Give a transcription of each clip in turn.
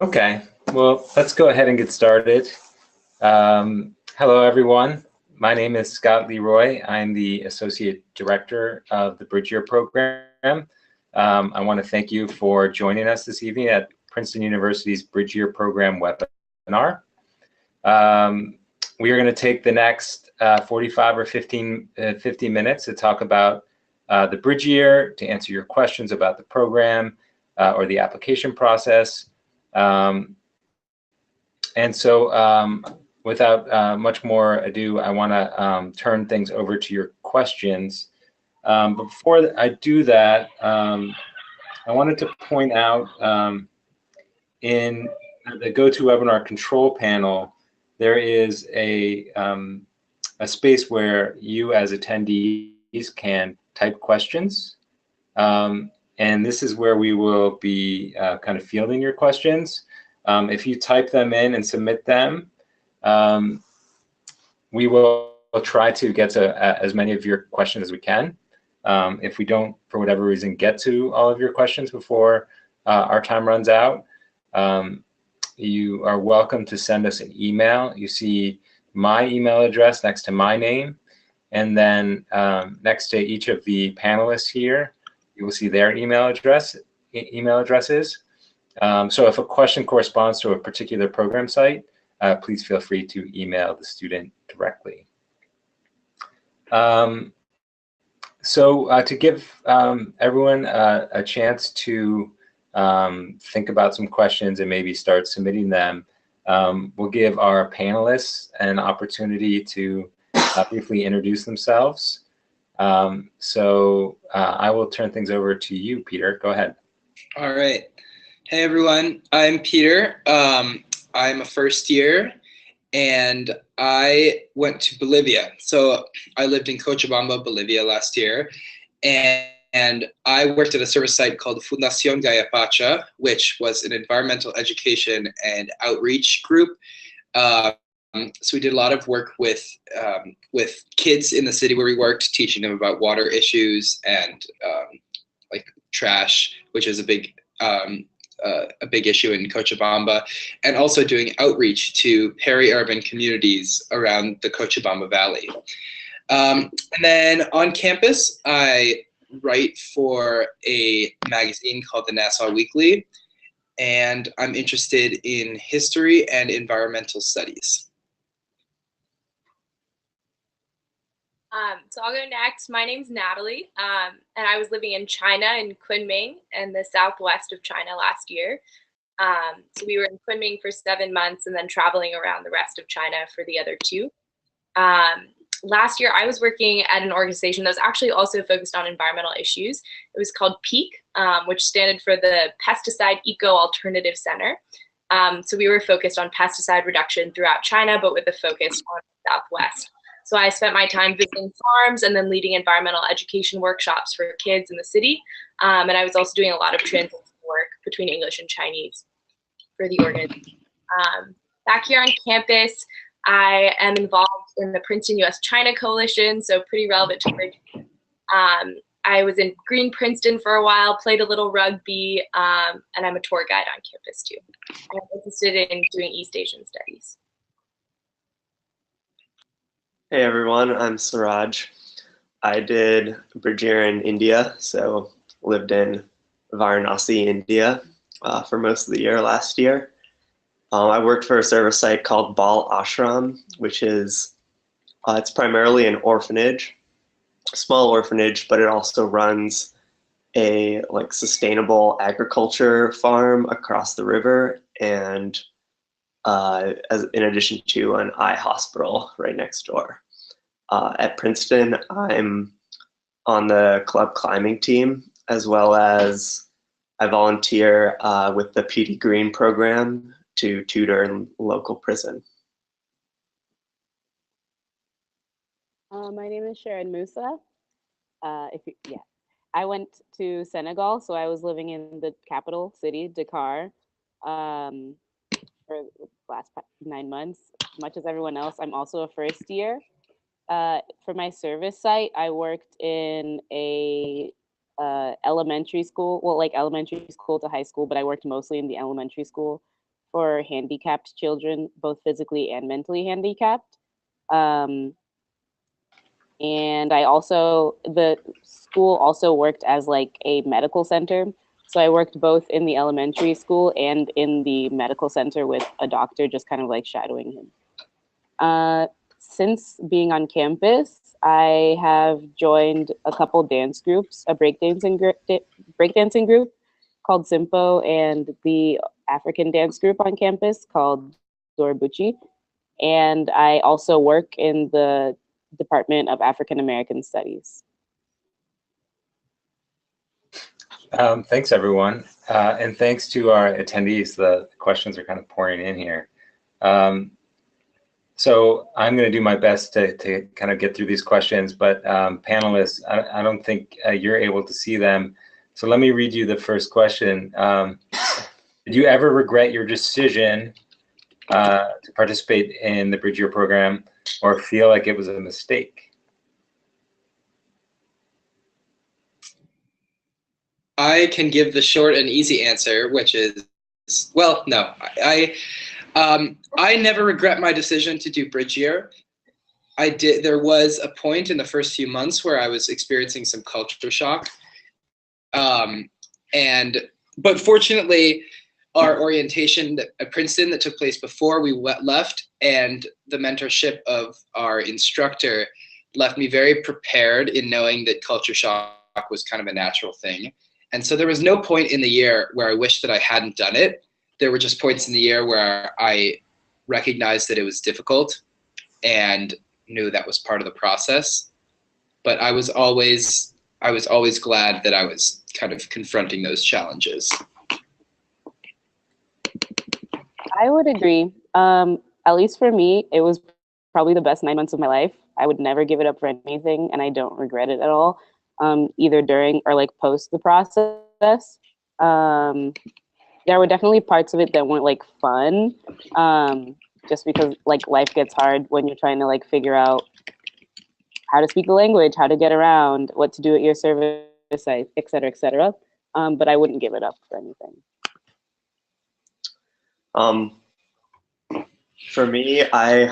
Okay, well, let's go ahead and get started. Hello, everyone. My name is Scott Leroy. I'm the Associate Director of the Bridge Year Program. I want to thank you for joining us this evening at Princeton University's Bridge Year Program webinar. We are going to take the next 45 or 50 minutes to talk about the Bridge Year, to answer your questions about the program or the application process. Without much more ado, I want to turn things over to your questions. Before I do that, I wanted to point out in the GoToWebinar control panel, there is a space where you as attendees can type questions. And this is where we will be kind of fielding your questions. If you type them in and submit them, we will try to get to as many of your questions as we can. If we don't, for whatever reason, get to all of your questions before our time runs out, you are welcome to send us an email. You see my email address next to my name, and then next to each of the panelists here, you will see their email addresses. So if a question corresponds to a particular program site, please feel free to email the student directly. To give everyone a chance to think about some questions and maybe start submitting them, we'll give our panelists an opportunity to briefly introduce themselves. I will turn things over to you, Peter. Go ahead. All right. Hey, everyone. I'm Peter. I'm a first year, and I went to Bolivia. So I lived in Cochabamba, Bolivia last year, and I worked at a service site called Fundación Gayapacha, which was an environmental education and outreach group. So we did a lot of work with kids in the city where we worked, teaching them about water issues and like trash, which is a big issue in Cochabamba, and also doing outreach to peri-urban communities around the Cochabamba Valley. And then on campus, I write for a magazine called the Nassau Weekly, and I'm interested in history and environmental studies. So I'll go next. My name's Natalie, and I was living in China, in Kunming, in the southwest of China last year. So we were in Kunming for 7 months and then traveling around the rest of China for the other 2. Last year, I was working at an organization that was actually also focused on environmental issues. It was called PEAK, which stood for the Pesticide Eco Alternative Center. So we were focused on pesticide reduction throughout China, but with a focus on the Southwest. So I spent my time visiting farms and then leading environmental education workshops for kids in the city. And I was also doing a lot of translation work between English and Chinese for the organization. Back here on campus, I am involved in the Princeton US-China Coalition, so pretty relevant to Bridge. I was in Green Princeton for a while, played a little rugby, and I'm a tour guide on campus too. I'm interested in doing East Asian studies. Hey everyone, I'm Suraj. I did Bridge Year in India, so lived in Varanasi, India for most of the year last year. I worked for a service site called Bal Ashram, which is, it's primarily an orphanage, a small orphanage, but it also runs a sustainable agriculture farm across the river, and in addition to an eye hospital right next door. At Princeton, I'm on the club climbing team, as well as I volunteer with the PD Green program to tutor in local prison. My name is Sharon Musa. I went to Senegal, so I was living in the capital city, Dakar, for the last 9 months. Much as everyone else, I'm also a first year. For my service site, I worked in a elementary school, well, like elementary school to high school, but I worked mostly in the elementary school for handicapped children, both physically and mentally handicapped. And the school also worked as like a medical center. So I worked both in the elementary school and in the medical center with a doctor, just kind of like shadowing him. Since being on campus, I have joined a couple dance groups, a breakdancing group called Simpo, and the African dance group on campus called Dorobuchi. And I also work in the Department of African American Studies. Thanks, everyone. And thanks to our attendees. The questions are kind of pouring in here. So I'm going to do my best to kind of get through these questions, but panelists, I don't think you're able to see them. So let me read you the first question. Did you ever regret your decision to participate in the Bridge Year program or feel like it was a mistake? I can give the short and easy answer, which is, well, no. I never regret my decision to do Bridge Year. There was a point in the first few months where I was experiencing some culture shock. But fortunately, our orientation at Princeton that took place before we left and the mentorship of our instructor left me very prepared in knowing that culture shock was kind of a natural thing. And so there was no point in the year where I wished that I hadn't done it. There were just points in the year where I recognized that it was difficult and knew that was part of the process. But I was always glad that I was kind of confronting those challenges. I would agree. At least for me, it was probably the best 9 months of my life. I would never give it up for anything, and I don't regret it at all, either during or like post the process. There were definitely parts of it that weren't like fun, just because like life gets hard when you're trying to like figure out how to speak the language, how to get around, what to do at your service site, et cetera, et cetera. But I wouldn't give it up for anything. For me, I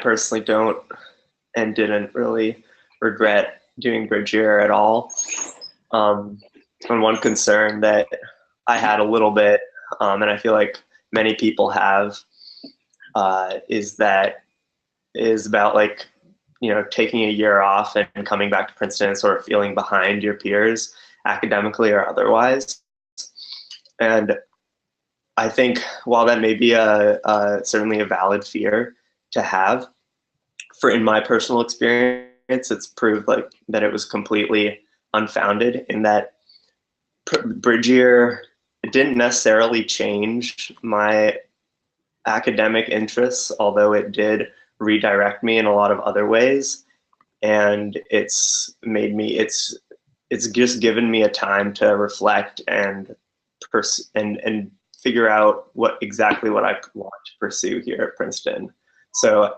personally don't and didn't really regret doing Bridge Year at all. And one concern that I had a little bit, and I feel like many people have, is about like, you know, taking a year off and coming back to Princeton and sort of feeling behind your peers academically or otherwise. And I think while that may be certainly a valid fear to have, in my personal experience, it's proved like that it was completely unfounded in that Bridge Year, it didn't necessarily change my academic interests, although it did redirect me in a lot of other ways. And it's just given me a time to reflect and figure out exactly what I want to pursue here at Princeton. So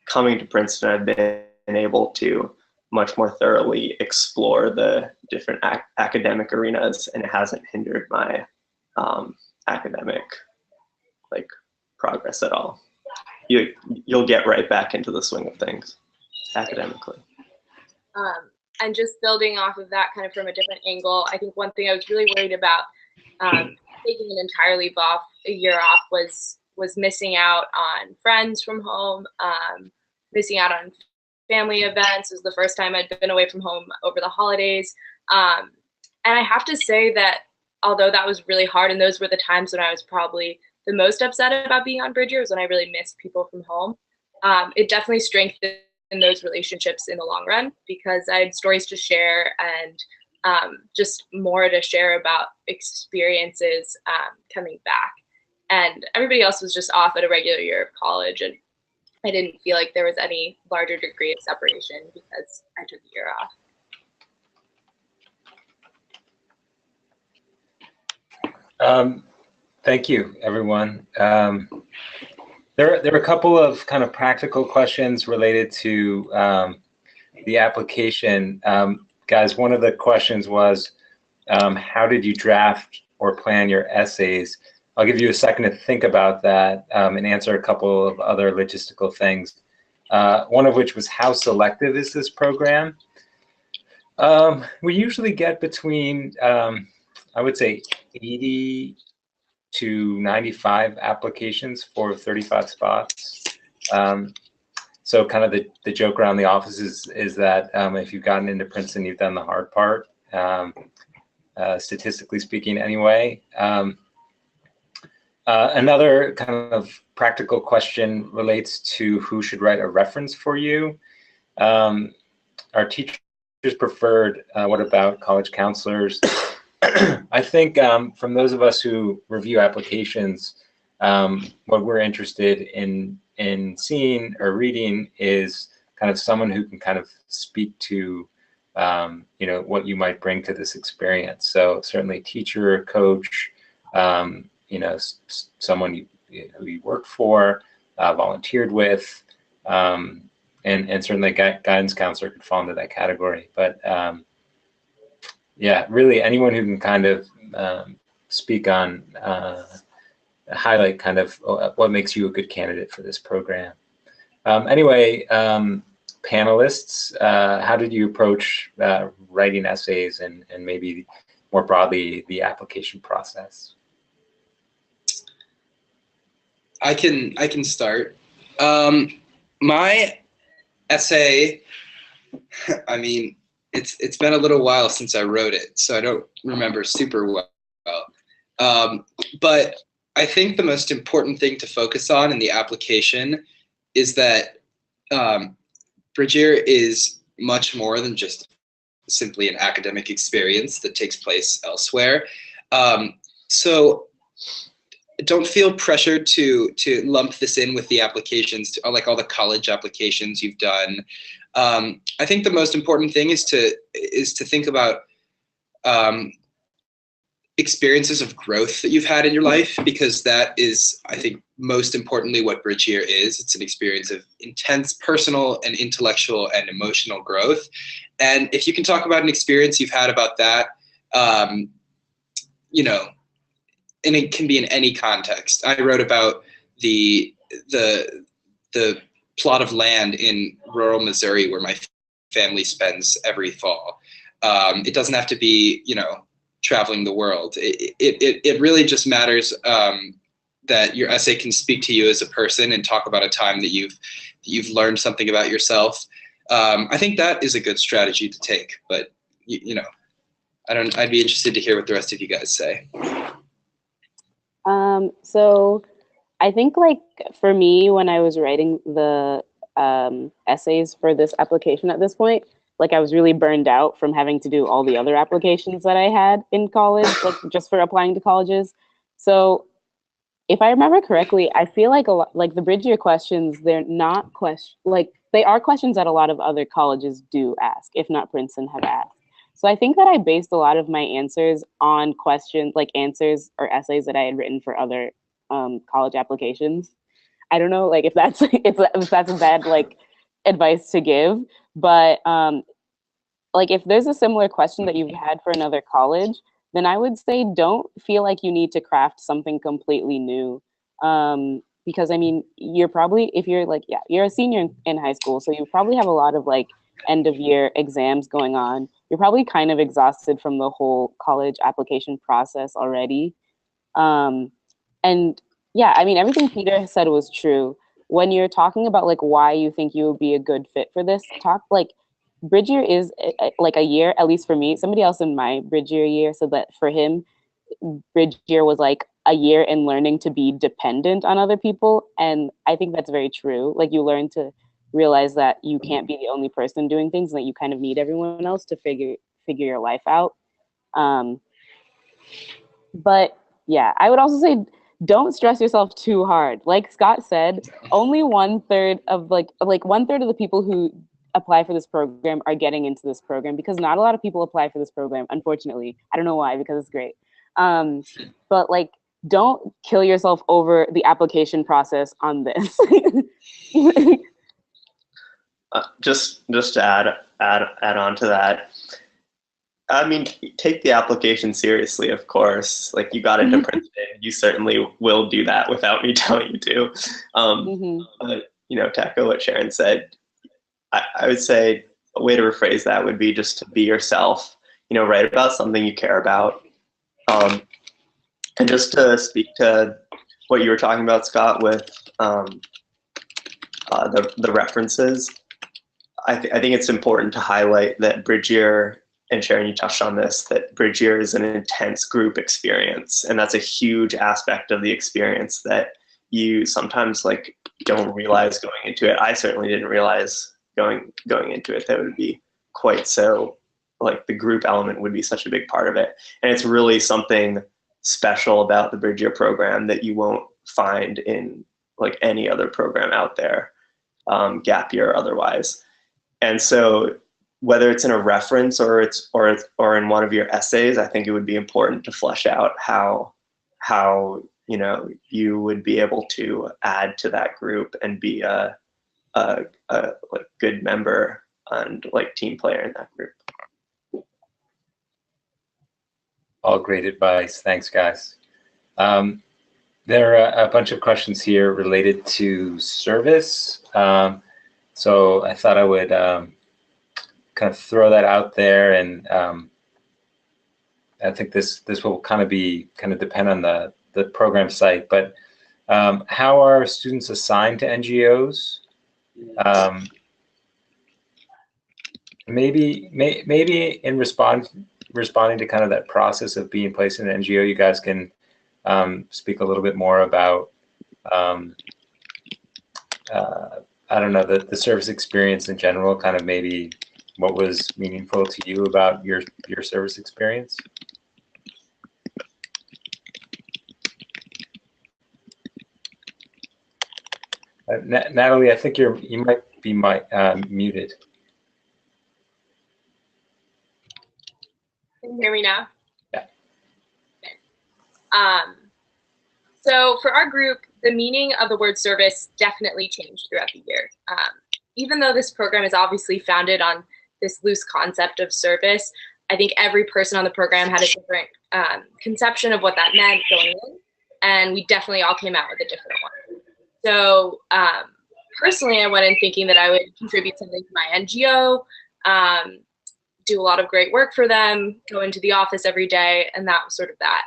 coming to Princeton, I've been able to much more thoroughly explore the different academic arenas, and it hasn't hindered my academic progress at all. You'll get right back into the swing of things academically. And just building off of that kind of from a different angle, I think one thing I was really worried about taking an entire year off was missing out on friends from home, missing out on family events. It was the first time I'd been away from home over the holidays. And I have to say that although that was really hard, and those were the times when I was probably the most upset about being on Bridge Year, was when I really missed people from home. It definitely strengthened those relationships in the long run because I had stories to share and just more to share about experiences coming back. And everybody else was just off at a regular year of college, and I didn't feel like there was any larger degree of separation because I took a year off. Thank you, everyone. There are a couple of kind of practical questions related to the application. Guys, one of the questions was, how did you draft or plan your essays? I'll give you a second to think about that and answer a couple of other logistical things. One of which was, how selective is this program? We usually get between, I would say, 80 to 95 applications for 35 spots. So kind of the joke around the office is that if you've gotten into Princeton, you've done the hard part, statistically speaking anyway. Another kind of practical question relates to who should write a reference for you. Our teachers preferred, what about college counselors? I think from those of us who review applications, what we're interested in seeing or reading is kind of someone who can kind of speak to what you might bring to this experience. So certainly teacher, coach, someone who you worked for, volunteered with, and certainly guidance counselor could fall into that category. But yeah, really anyone who can kind of speak on, highlight kind of what makes you a good candidate for this program. Anyway, panelists, how did you approach writing essays and maybe more broadly the application process? I can start. My essay, I mean, it's been a little while since I wrote it, so I don't remember super well. But I think the most important thing to focus on in the application is that Bridge-Year is much more than just simply an academic experience that takes place elsewhere. So don't feel pressured to lump this in with the applications, like all the college applications you've done. I think the most important thing is to think about experiences of growth that you've had in your life, because that is, I think, most importantly what Bridge-Year is. It's an experience of intense personal and intellectual and emotional growth. And if you can talk about an experience you've had about that, and it can be in any context. I wrote about the plot of land in rural Missouri where my family spends every fall. It doesn't have to be, traveling the world. It really just matters that your essay can speak to you as a person and talk about a time that you've learned something about yourself. I think that is a good strategy to take, but I'd be interested to hear what the rest of you guys say. So I think for me, when I was writing the essays for this application at this point, I was really burned out from having to do all the other applications that I had in college, just for applying to colleges. So if I remember correctly, I feel like a lot, the Bridge-Year questions, they're not they are questions that a lot of other colleges do ask, if not Princeton have asked. So I think that I based a lot of my answers on questions, answers or essays that I had written for other college applications. I don't know, if that's if that's a bad advice to give, but if there's a similar question that you've had for another college, then I would say don't feel like you need to craft something completely new, because I mean, you're probably, if you're you're a senior in high school, so you probably have a lot of end of year exams going on. You're probably kind of exhausted from the whole college application process already. And yeah, I mean, everything Peter said was true. When you're talking about why you think you would be a good fit for this, Bridge-Year is a year, at least for me. Somebody else in my Bridge-Year year said that for him, Bridge-Year was a year in learning to be dependent on other people. And I think that's very true. You learn to realize that you can't be the only person doing things, and that you kind of need everyone else to figure your life out. But yeah, I would also say don't stress yourself too hard. Like Scott said, only 1/3 of one-third of the people who apply for this program are getting into this program, because not a lot of people apply for this program, unfortunately. I don't know why, because it's great. But don't kill yourself over the application process on this. Just to add on to that, I mean, take the application seriously, of course. Like, you got into Princeton, you certainly will do that without me telling you to. But, you know, to echo what Sharon said, I would say a way to rephrase that would be just to be yourself, you know, write about something you care about. And just to speak to what you were talking about, Scott, with the references, I think it's important to highlight that Bridgeyear, and Sharon, you touched on this, that Bridgeyear is an intense group experience, and that's a huge aspect of the experience that you sometimes like don't realize going into it. I certainly didn't realize going into it that it would be quite so, like, the group element would be such a big part of it. And it's really something special about the Bridgeyear program that you won't find in like any other program out there, gap year or otherwise. And so whether it's in a reference or in one of your essays, I think it would be important to flesh out how you know you would be able to add to that group and be a like good member and like team player in that group. All great advice. Thanks, guys. There are a bunch of questions here related to service. So I thought I would kind of throw that out there, and I think this will kind of depend on the program site. But how are students assigned to NGOs? Maybe in responding to kind of that process of being placed in an NGO, you guys can speak a little bit more about I don't know, the service experience in general, kind of maybe what was meaningful to you about your service experience. Natalie, I think you might be muted. Can you hear me now? Yeah. Okay. So for our group, the meaning of the word service definitely changed throughout the year. Even though this program is obviously founded on this loose concept of service, I think every person on the program had a different conception of what that meant going in, and we definitely all came out with a different one. So personally, I went in thinking that I would contribute something to my NGO, do a lot of great work for them, go into the office every day, and that was sort of that.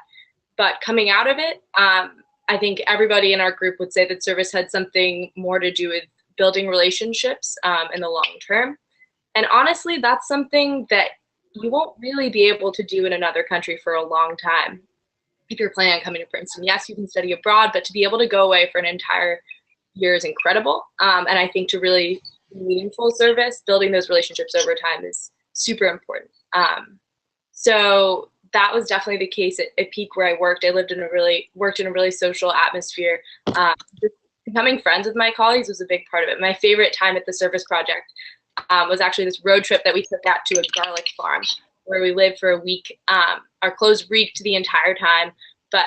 But coming out of it, I think everybody in our group would say that service had something more to do with building relationships in the long term. And honestly, that's something that you won't really be able to do in another country for a long time if you're planning on coming to Princeton. Yes, you can study abroad, but to be able to go away for an entire year is incredible. And I think to really meaningful service, building those relationships over time is super important. So that was definitely the case at Peak where I worked. I worked in a really social atmosphere. Becoming friends with my colleagues was a big part of it. My favorite time at the service project was actually this road trip that we took out to a garlic farm where we lived for a week. Our clothes reeked the entire time, but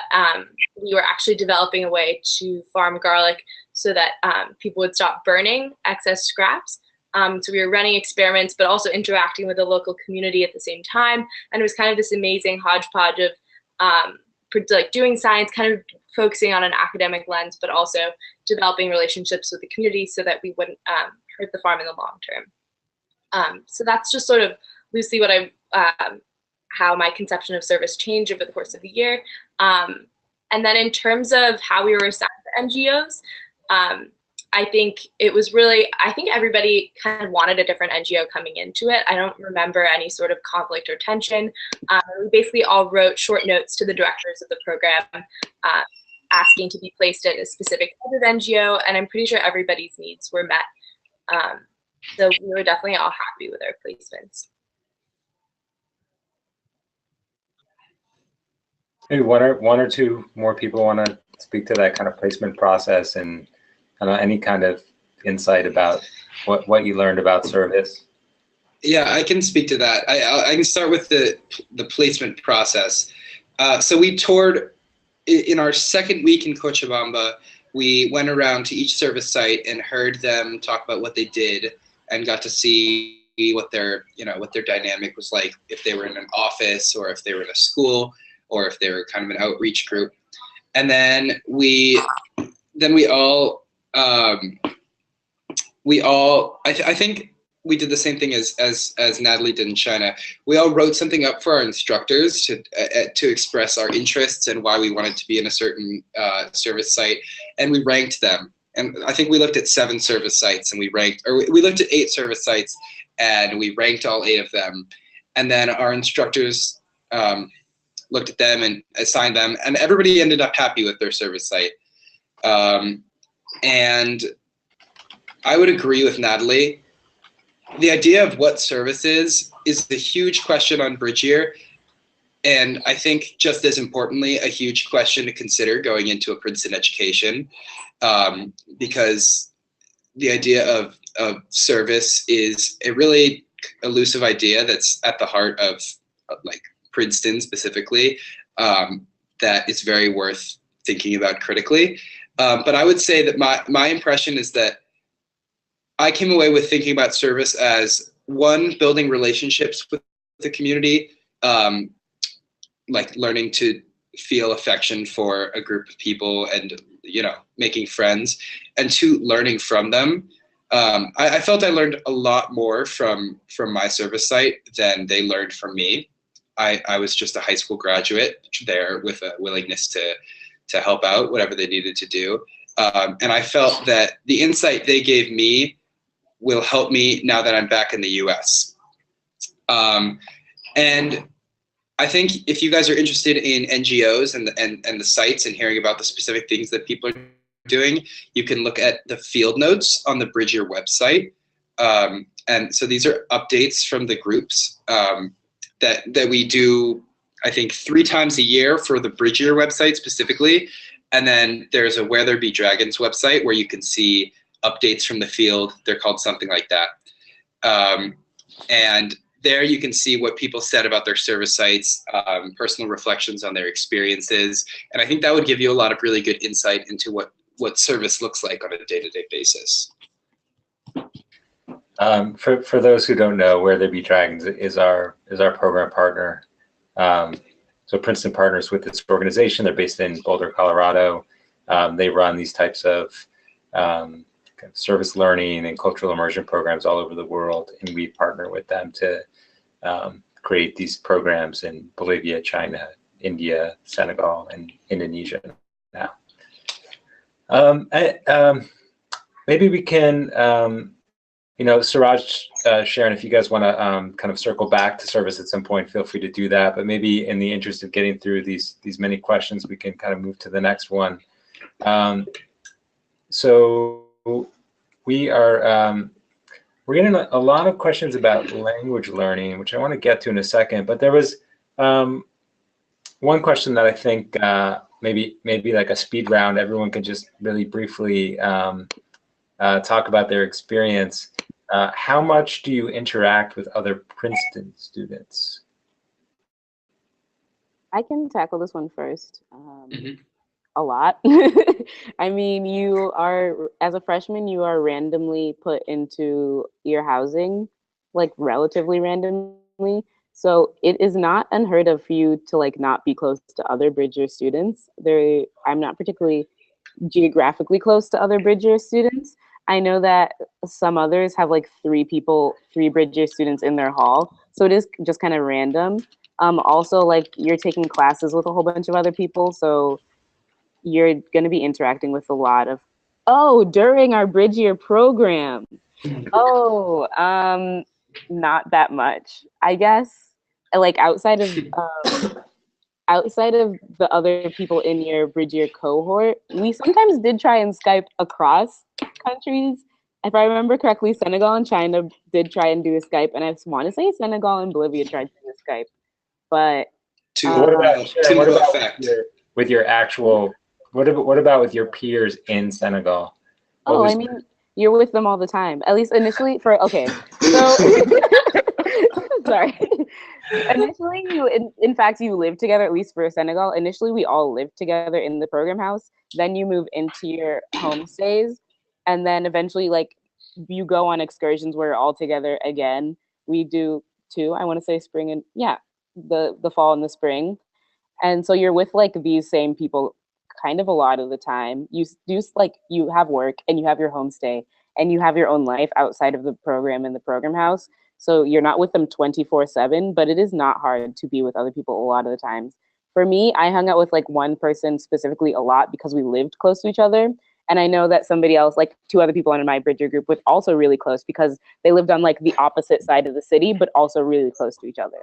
we were actually developing a way to farm garlic so that people would stop burning excess scraps. So we were running experiments, but also interacting with the local community at the same time. And it was kind of this amazing hodgepodge of like doing science, kind of focusing on an academic lens, but also developing relationships with the community so that we wouldn't hurt the farm in the long term. So that's just sort of loosely what how my conception of service changed over the course of the year. And then in terms of how we were assigned to NGOs, I think it was really, I think everybody kind of wanted a different NGO coming into it. I don't remember any sort of conflict or tension. We basically all wrote short notes to the directors of the program asking to be placed at a specific type of NGO, and I'm pretty sure everybody's needs were met. So we were definitely all happy with our placements. Maybe one or two more people want to speak to that kind of placement process and any kind of insight about what you learned about service. Yeah, I can speak to that. I can start with the placement process. So we toured in our second week in Cochabamba. We went around to each service site and heard them talk about what they did and got to see what their dynamic was like, if they were in an office or if they were in a school or if they were kind of an outreach group. And then we all I think we did the same thing as Natalie did in China. We all wrote something up for our instructors to express our interests and why we wanted to be in a certain service site, and we ranked them. And I think we looked at 7 service sites, and we looked at 8 service sites, and we ranked all 8 of them. And then our instructors looked at them and assigned them, and everybody ended up happy with their service site. And I would agree with Natalie. The idea of what service is the huge question on Bridge Year. And I think just as importantly, a huge question to consider going into a Princeton education, because the idea of service is a really elusive idea that's at the heart of like Princeton specifically, that is very worth thinking about critically. But I would say that my impression is that I came away with thinking about service as, one, building relationships with the community, like learning to feel affection for a group of people and, making friends, and 2, learning from them. I felt I learned a lot more from my service site than they learned from me. I was just a high school graduate there with a willingness to help out whatever they needed to do. And I felt that the insight they gave me will help me now that I'm back in the US. And I think if you guys are interested in NGOs and the sites and hearing about the specific things that people are doing, you can look at the field notes on the Bridge Year website. And so these are updates from the groups that we do, I think, 3 times a year for the Bridge Year website specifically. And then there's a Where There Be Dragons website where you can see updates from the field. They're called something like that. And there you can see what people said about their service sites, personal reflections on their experiences. And I think that would give you a lot of really good insight into what service looks like on a day-to-day basis. For those who don't know, Where There Be Dragons is our program partner. So Princeton partners with this organization. They're based in Boulder, Colorado. They run these types of service learning and cultural immersion programs all over the world, and we partner with them to create these programs in Bolivia, China, India, Senegal, and Indonesia now. Maybe we can, Suraj, Sharon, if you guys want to kind of circle back to service at some point, feel free to do that. But maybe in the interest of getting through these many questions, we can kind of move to the next one. So we're getting a lot of questions about language learning, which I want to get to in a second. But there was one question that I think maybe like a speed round, everyone could just really briefly talk about their experience. How much do you interact with other Princeton students? I can tackle this one first. A lot. I mean, as a freshman, you are randomly put into your housing, like relatively randomly. So it is not unheard of for you to like not be close to other Bridge Year students. I'm not particularly geographically close to other Bridge Year students. I know that some others have like 3 Bridge Year students in their hall. So it is just kind of random. Also, like, you're taking classes with a whole bunch of other people. So you're going to be interacting with a lot of, during our Bridge Year program. Not that much, I guess. Like outside of the other people in your Bridge Year cohort, we sometimes did try and Skype across countries. If I remember correctly, Senegal and China did try and do a Skype, and I want to say Senegal and Bolivia tried to do a Skype. But what about with your actual? What about with your peers in Senegal? I mean, you're with them all the time. At least initially. So sorry. Initially, in fact, you live together, at least for Senegal. Initially, we all lived together in the program house. Then you move into your homestays. And then eventually, like, you go on excursions where you're all together again. We do two, I want to say spring and yeah, the fall and the spring. And so you're with like these same people kind of a lot of the time. You do like you have work and you have your homestay and you have your own life outside of the program and the program house. So you're not with them 24/7, but it is not hard to be with other people a lot of the times. For me, I hung out with like one person specifically a lot because we lived close to each other. And I know that somebody else, like two other people in my Bridger group, were also really close because they lived on like the opposite side of the city, but also really close to each other.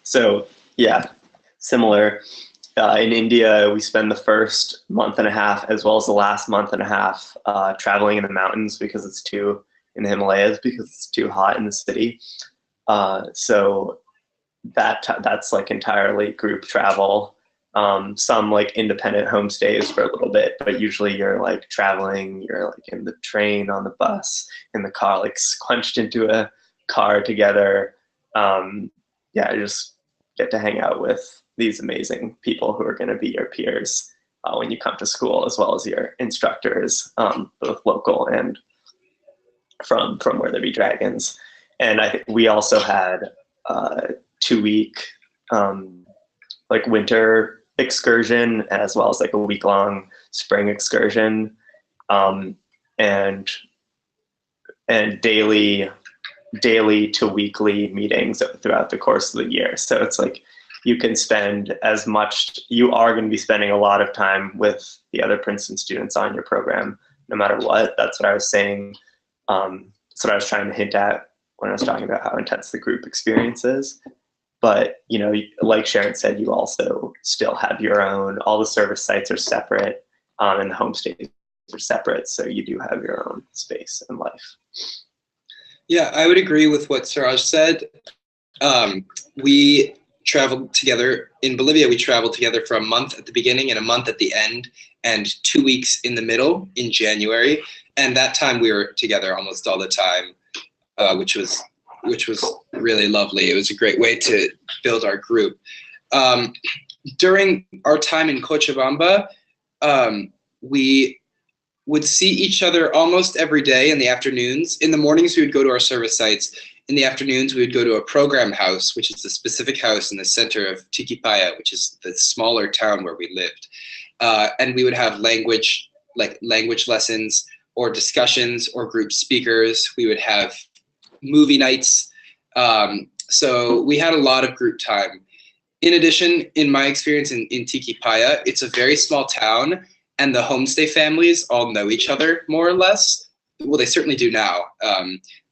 So yeah, similar. In India, we spend the first month and a half as well as the last month and a half traveling in the mountains because it's too, in the Himalayas because it's too hot in the city. So that's like entirely group travel. Some like independent homestays for a little bit, but usually you're like traveling, you're like in the train, on the bus, in the car, like squunched into a car together. Yeah, you just get to hang out with these amazing people who are going to be your peers when you come to school, as well as your instructors, both local and from Wortherby Dragons. And I think we also had 2-week like winter excursion as well as like a week-long spring excursion, and daily to weekly meetings throughout the course of the year. So it's like you can spend as much, you are going to be spending a lot of time with the other Princeton students on your program, no matter what. That's what I was saying. That's what I was trying to hint at when I was talking about how intense the group experience is. But, you know, like Sharon said, you also still have your own, all the service sites are separate, and the homestays are separate. So you do have your own space and life. Yeah, I would agree with what Suraj said. We traveled together in Bolivia. We traveled together for a month at the beginning and a month at the end, and 2 weeks in the middle in January. And that time we were together almost all the time, which was really lovely. It was a great way to build our group. During our time in Cochabamba, we would see each other almost every day in the afternoons. In the mornings, we would go to our service sites. In the afternoons, we would go to a program house, which is a specific house in the center of Tikipaya, which is the smaller town where we lived. And we would have language lessons or discussions or group speakers. We would have movie nights. So we had a lot of group time. In addition, in my experience in Tikipaya, it's a very small town, and the homestay families all know each other more or less. Well, they certainly do now.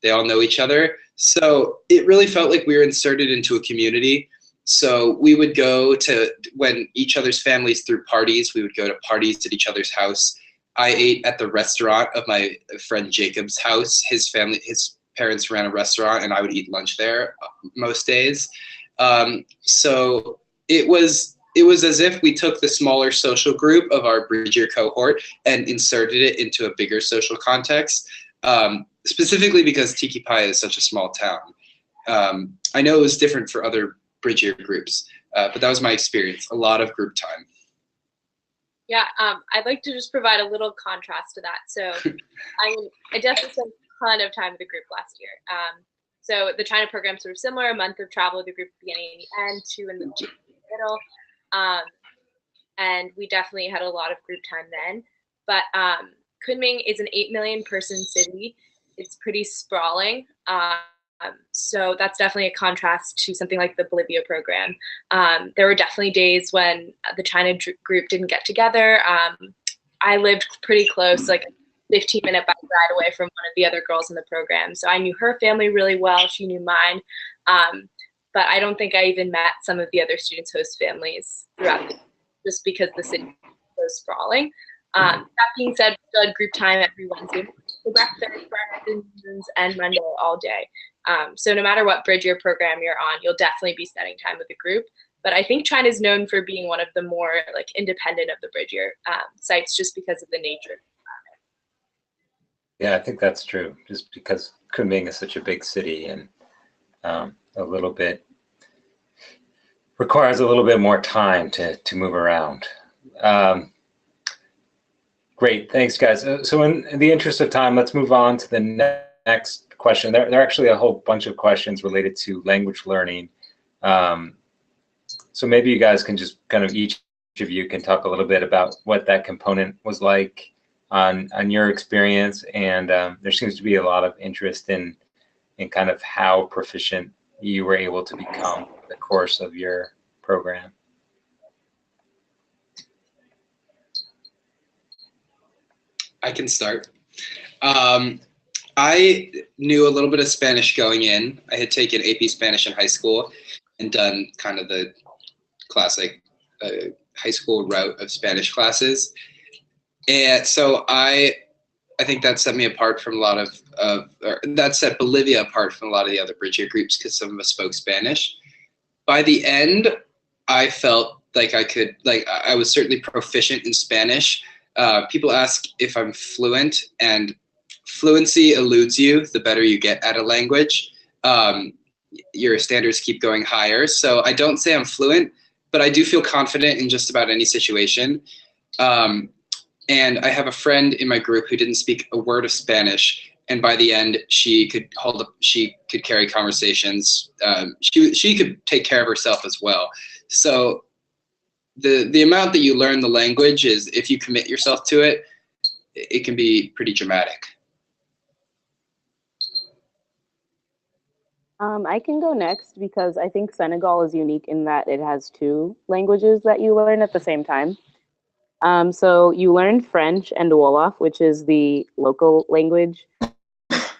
They all know each other. So it really felt like we were inserted into a community. So we would go to, when each other's families threw parties, we would go to parties at each other's house. I ate at the restaurant of my friend Jacob's house. His parents ran a restaurant, and I would eat lunch there most days. So it was as if we took the smaller social group of our Bridger cohort and inserted it into a bigger social context, specifically because Tikipaya is such a small town. I know it was different for other Bridger groups, but that was my experience, a lot of group time. Yeah, I'd like to just provide a little contrast to that. So I definitely spent a ton of time with the group last year. So the China program sort of similar, a month of travel with the group at the beginning and the end, 2 in the middle. And we definitely had a lot of group time then. But Kunming is an 8 million person city. It's pretty sprawling. So that's definitely a contrast to something like the Bolivia program. There were definitely days when the China group didn't get together. I lived pretty close, like a 15-minute bike ride away from one of the other girls in the program. So I knew her family really well. She knew mine. But I don't think I even met some of the other students' host families throughout just because the city was so sprawling. That being said, we still had group time every Wednesday for breakfast, afternoons, and Monday all day. So no matter what Bridger program you're on, you'll definitely be spending time with the group. But I think China is known for being one of the more like independent of the Bridger sites just because of the nature. Yeah, I think that's true. Just because Kunming is such a big city and requires a little bit more time to move around. Great, thanks, guys. So in the interest of time, let's move on to the next question. There are actually a whole bunch of questions related to language learning. So maybe you guys can just kind of each of you can talk a little bit about what that component was like on your experience, and there seems to be a lot of interest in kind of how proficient you were able to become in the course of your program. I can start. I knew a little bit of Spanish going in. I had taken AP Spanish in high school and done kind of the classic high school route of Spanish classes. And so I think that set me apart from a lot of or that set Bolivia apart from a lot of the other Bridge Year groups because some of us spoke Spanish. By the end, I felt like I was certainly proficient in Spanish. People ask if I'm fluent, and fluency eludes you the better you get at a language. Your standards keep going higher. So I don't say I'm fluent, but I do feel confident in just about any situation. And I have a friend in my group who didn't speak a word of Spanish, and by the end, she could carry conversations. She could take care of herself as well. So the amount that you learn the language is, if you commit yourself to it, it can be pretty dramatic. I can go next because I think Senegal is unique in that it has two languages that you learn at the same time. So you learn French and Wolof, which is the local language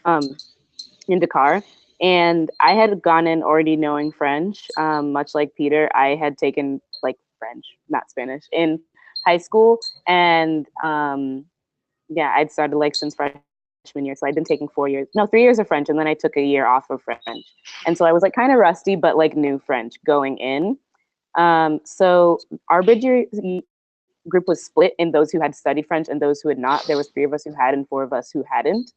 in Dakar. And I had gone in already knowing French, much like Peter. I had taken like French, not Spanish, in high school. And yeah, I'd started like since freshman year. So I'd been taking 3 years of French, and then I took a year off of French. And so I was like kind of rusty, but like knew French going in. So our Bridge Year group was split in those who had studied French and those who had not. There was 3 of us who had and 4 of us who hadn't.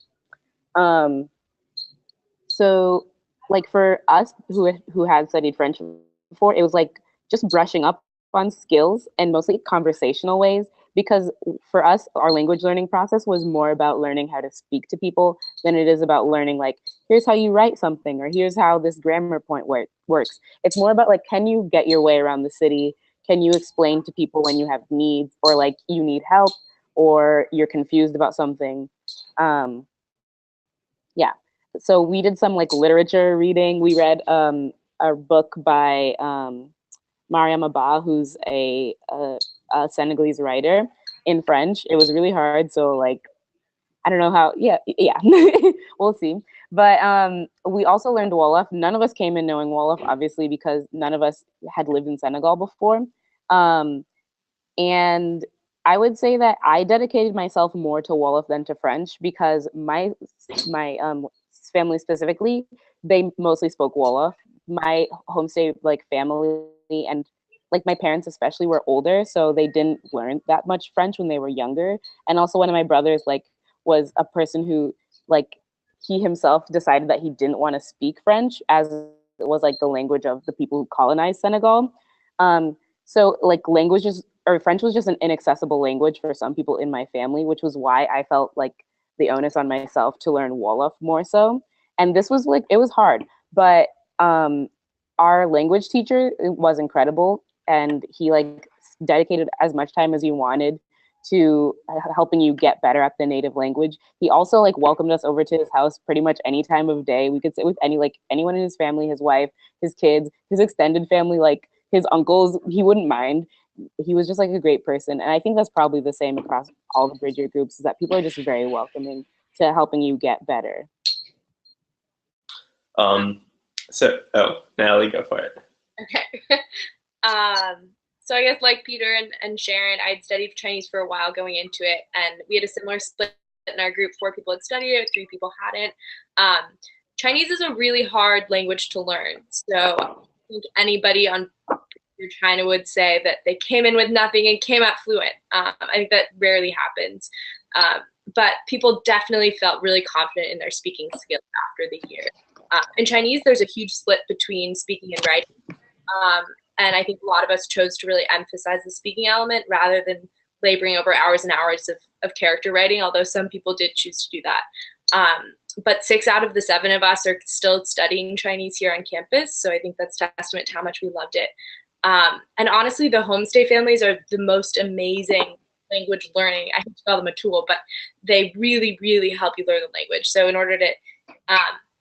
So like for us who had studied French before, it was like just brushing up on skills and mostly conversational ways, because for us, our language learning process was more about learning how to speak to people than it is about learning like, here's how you write something, or here's how this grammar point works. It's more about like, can you get your way around the city? Can you explain to people when you have needs, or like you need help, or you're confused about something? Yeah. So we did some like literature reading. We read a book by Mariam Abba, who's a Senegalese writer, in French. It was really hard. So like, I don't know how, yeah, we'll see. But we also learned Wolof. None of us came in knowing Wolof, obviously, because none of us had lived in Senegal before. And I would say that I dedicated myself more to Wolof than to French, because my family specifically, they mostly spoke Wolof. My homestay like family and like my parents especially were older, so they didn't learn that much French when they were younger. And also one of my brothers like was a person who like he himself decided that he didn't want to speak French, as it was like the language of the people who colonized Senegal. So like languages or French was just an inaccessible language for some people in my family, which was why I felt like the onus on myself to learn Wolof more so. And this was like, it was hard, but our language teacher was incredible, and he like dedicated as much time as he wanted to helping you get better at the native language. He also like welcomed us over to his house pretty much any time of day. We could sit with anyone in his family, his wife, his kids, his extended family, like his uncles. He wouldn't mind. He was just like a great person. And I think that's probably the same across all the Bridge Year groups, is that people are just very welcoming to helping you get better. Natalie, go for it. Okay. So I guess like Peter and Sharon, I'd studied Chinese for a while going into it, and we had a similar split in our group. 4 people had studied it, 3 people hadn't. Chinese is a really hard language to learn. So I think anybody on China would say that they came in with nothing and came out fluent. I think that rarely happens. But people definitely felt really confident in their speaking skills after the year. In Chinese, there's a huge split between speaking and writing. And I think a lot of us chose to really emphasize the speaking element rather than laboring over hours and hours of character writing, although some people did choose to do that. But 6 out of the 7 of us are still studying Chinese here on campus, so I think that's testament to how much we loved it. And honestly, the homestay families are the most amazing language learning. I hate to call them a tool, but they really, really help you learn the language. So in order to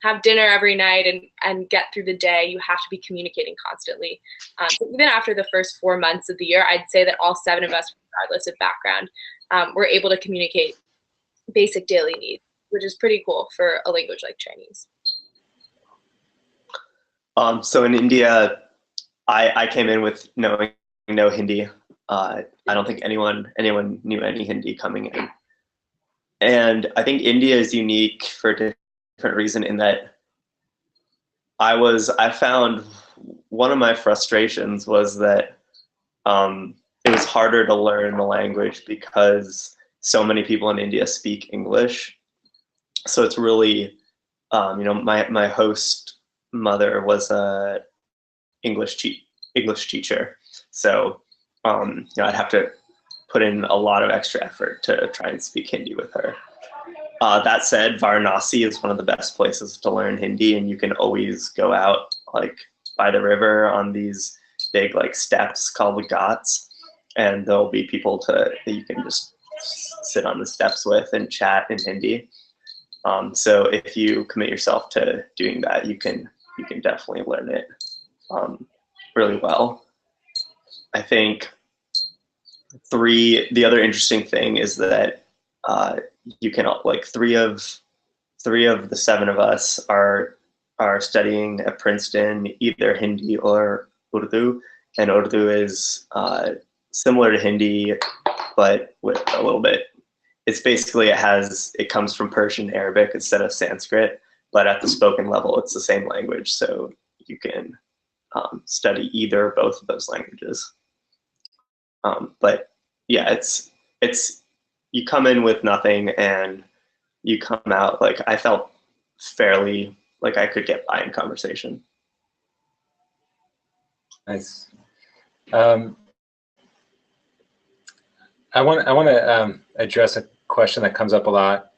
have dinner every night and get through the day, you have to be communicating constantly. So even after the first 4 months of the year, I'd say that all 7 of us, regardless of background, were able to communicate basic daily needs, which is pretty cool for a language like Chinese. So in India, I came in with knowing no Hindi. I don't think anyone knew any Hindi coming in. And I think India is unique for a different reason in that I found one of my frustrations was that it was harder to learn the language because so many people in India speak English. So it's really, my host mother was a English teacher. So, I'd have to put in a lot of extra effort to try and speak Hindi with her. That said, Varanasi is one of the best places to learn Hindi, and you can always go out like by the river on these big like steps called the Ghats, and there'll be people that you can just sit on the steps with and chat in Hindi. So if you commit yourself to doing that, you can definitely learn it really well. I think the other interesting thing is that you can like three of the 7 of us are studying at Princeton either Hindi or Urdu, and Urdu is similar to Hindi, but with a little bit. It's basically it comes from Persian Arabic instead of Sanskrit, but at the spoken level, it's the same language, so you can study either or both of those languages. But yeah, it's you come in with nothing and you come out like I felt fairly like I could get by in conversation. Nice. I want to address a question that comes up a lot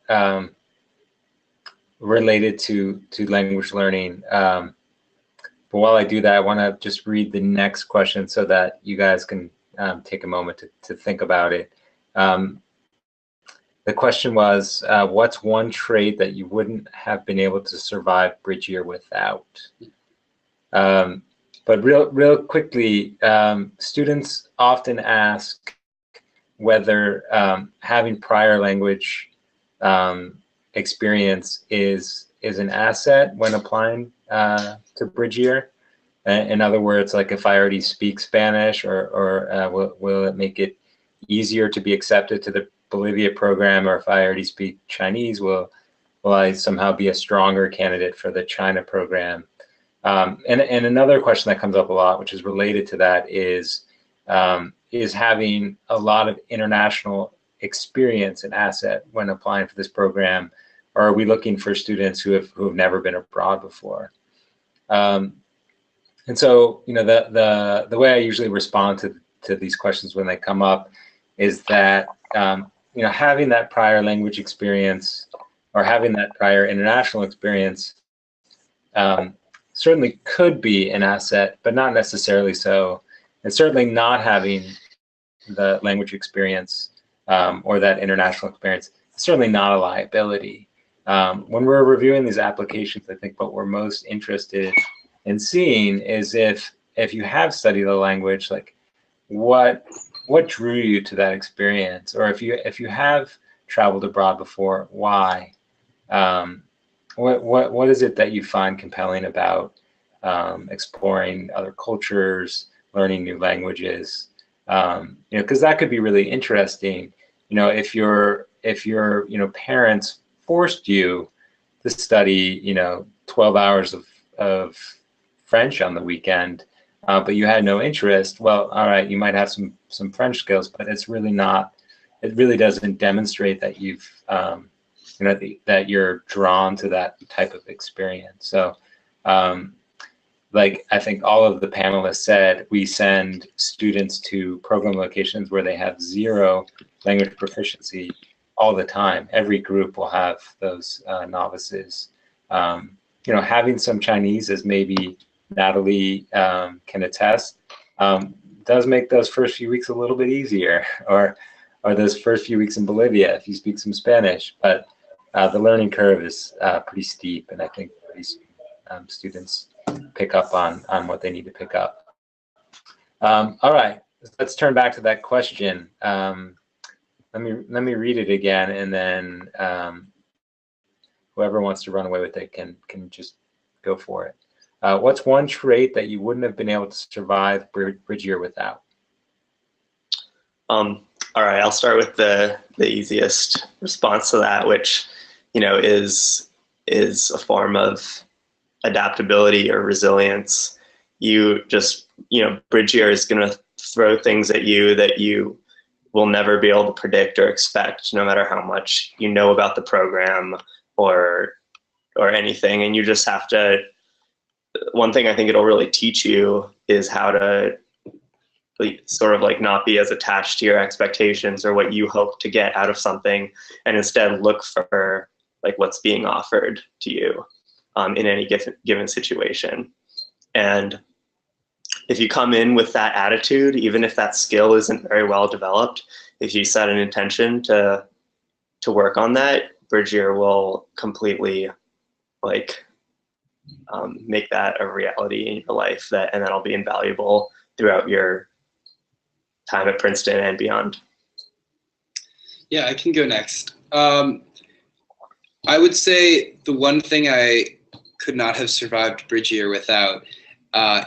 related to language learning. But while I do that, I want to just read the next question so that you guys can take a moment to think about it. The question was, what's one trait that you wouldn't have been able to survive Bridge Year without? But real quickly, students often ask whether having prior language experience is an asset when applying to Bridge Year. In other words, like if I already speak Spanish, or will it make it easier to be accepted to the Bolivia program, or if I already speak Chinese, will I somehow be a stronger candidate for the China program? And another question that comes up a lot, which is related to that, is having a lot of international experience an asset when applying for this program, or are we looking for students who have never been abroad before? And so, the way I usually respond to these questions when they come up is that having that prior language experience or having that prior international experience certainly could be an asset, but not necessarily so. And certainly not having the language experience or that international experience is certainly not a liability. When we're reviewing these applications, I think what we're most interested in seeing is if you have studied the language, like what drew you to that experience, or if you have traveled abroad before, why? What is it that you find compelling about exploring other cultures, learning new languages? Because that could be really interesting. If your parents forced you to study 12 hours of French on the weekend, but you had no interest, well, all right, you might have some French skills, but it really doesn't demonstrate that you've that you're drawn to that type of experience. So like I think all of the panelists said, we send students to program locations where they have zero language proficiency all the time. Every group will have those novices. Having some Chinese, as maybe Natalie can attest, does make those first few weeks a little bit easier, or those first few weeks in Bolivia if you speak some Spanish. But the learning curve is pretty steep, and I think these students pick up on what they need to pick up. All right, let's turn back to that question. Let me read it again, and then whoever wants to run away with it can just go for it. What's one trait that you wouldn't have been able to survive Bridge Year without? All right, I'll start with the easiest response to that, which is a form of adaptability or resilience. You just, Bridge Year is going to throw things at you that you will never be able to predict or expect, no matter how much you know about the program or anything. And you just have to, one thing I think it'll really teach you is how to sort of like not be as attached to your expectations or what you hope to get out of something, and instead look for like what's being offered to you in any given situation. And if you come in with that attitude, even if that skill isn't very well developed, if you set an intention to work on that, Bridge Year will completely make that a reality in your life, and that'll be invaluable throughout your time at Princeton and beyond. Yeah, I can go next. I would say the one thing I could not have survived Bridge Year without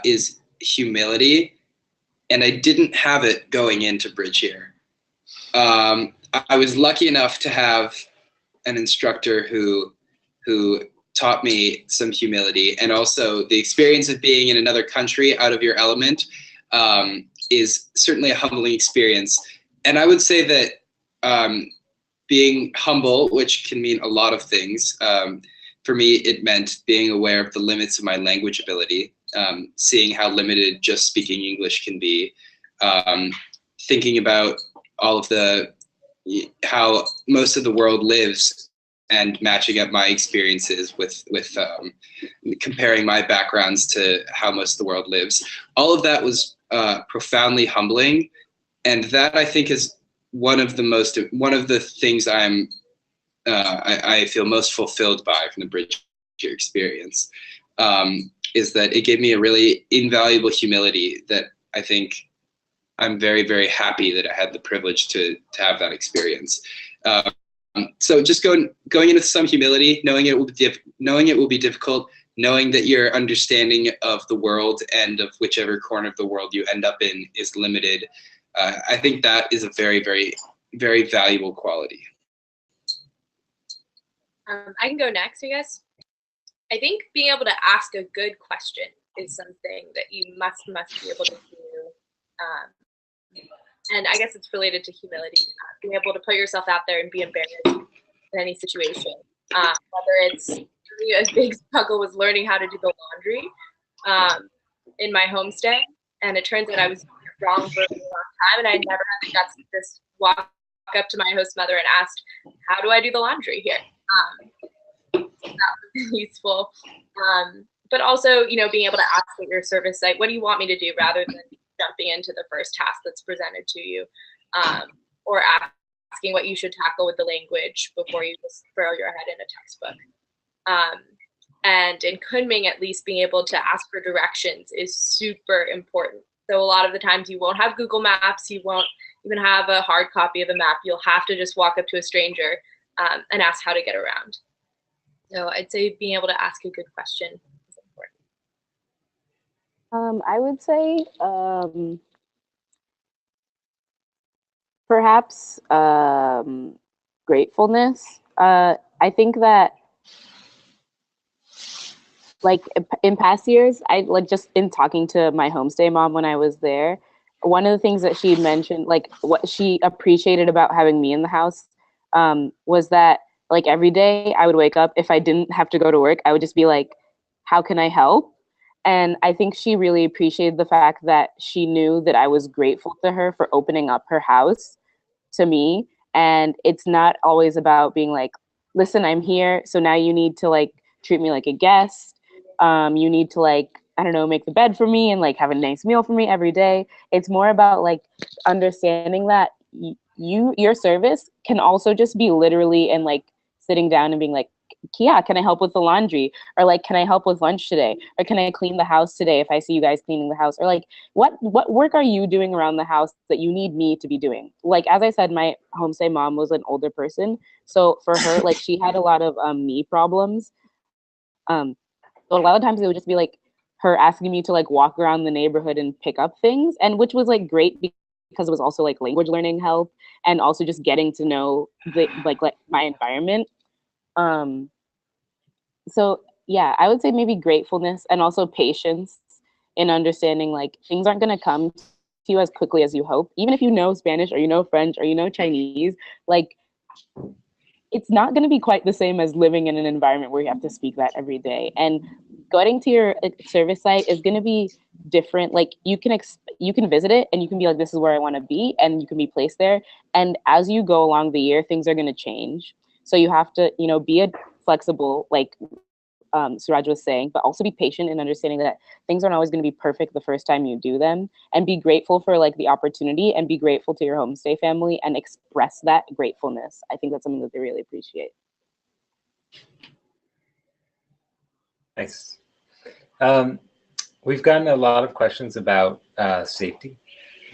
is humility, and I didn't have it going into Bridge Year. I was lucky enough to have an instructor who taught me some humility, and also the experience of being in another country out of your element is certainly a humbling experience. And I would say that being humble, which can mean a lot of things, for me it meant being aware of the limits of my language ability, seeing how limited just speaking English can be, thinking about all of how most of the world lives, and matching up my experiences with comparing my backgrounds to how most of the world lives. All of that was profoundly humbling, and that I think is one of the things I feel most fulfilled by from the Bridge Year experience, is that it gave me a really invaluable humility that I think I'm very, very happy that I had the privilege to have that experience. So just going into some humility, knowing it will be difficult, knowing that your understanding of the world and of whichever corner of the world you end up in is limited. I think that is a very, very, very valuable quality. I can go next, I guess. I think being able to ask a good question is something that you must be able to do. And I guess it's related to humility, being able to put yourself out there and be embarrassed in any situation. Whether it's really a big struggle was learning how to do the laundry in my homestay, and it turns out I was doing it wrong for a really long time, and I never had the guts to just walk up to my host mother and asked, "How do I do the laundry here?" That was useful, but also, being able to ask at your service site, "What do you want me to do?" rather than jumping into the first task that's presented to you, or asking what you should tackle with the language before you just throw your head in a textbook. And in Kunming, at least, being able to ask for directions is super important. So a lot of the times you won't have Google Maps, you won't even have a hard copy of a map. You'll have to just walk up to a stranger and ask how to get around. So I'd say being able to ask a good question is important. I would say perhaps gratefulness. I think that in past years, I just in talking to my homestay mom when I was there, one of the things that she mentioned, what she appreciated about having me in the house, was that every day I would wake up, if I didn't have to go to work, I would just be like, how can I help? And I think she really appreciated the fact that she knew that I was grateful to her for opening up her house to me. And it's not always about being like, listen, I'm here, so now you need to like treat me like a guest. You need to like, I don't know, make the bed for me and like have a nice meal for me every day. It's more about like understanding that your service can also just be literally and like sitting down and being like, yeah, can I help with the laundry? Or like, can I help with lunch today? Or can I clean the house today if I see you guys cleaning the house? Or like, what work are you doing around the house that you need me to be doing? Like, as I said, my homestay mom was an older person. So for her, like she had a lot of knee problems. So a lot of times it would just be like her asking me to like walk around the neighborhood and pick up things, and which was like great because it was also like language learning help and also just getting to know the like my environment. Um, so yeah, I would say maybe gratefulness and also patience in understanding like things aren't going to come to you as quickly as you hope. Even if you know Spanish or you know French or you know Chinese, like it's not going to be quite the same as living in an environment where you have to speak that every day. And going to your service site is going to be different. Like you can visit it and you can be like, this is where I want to be, and you can be placed there. And as you go along the year, things are going to change. So you have to, be flexible, like Suraj was saying, but also be patient in understanding that things aren't always going to be perfect the first time you do them, and be grateful for like the opportunity and be grateful to your homestay family and express that gratefulness. I think that's something that they really appreciate. Nice. We've gotten a lot of questions about safety,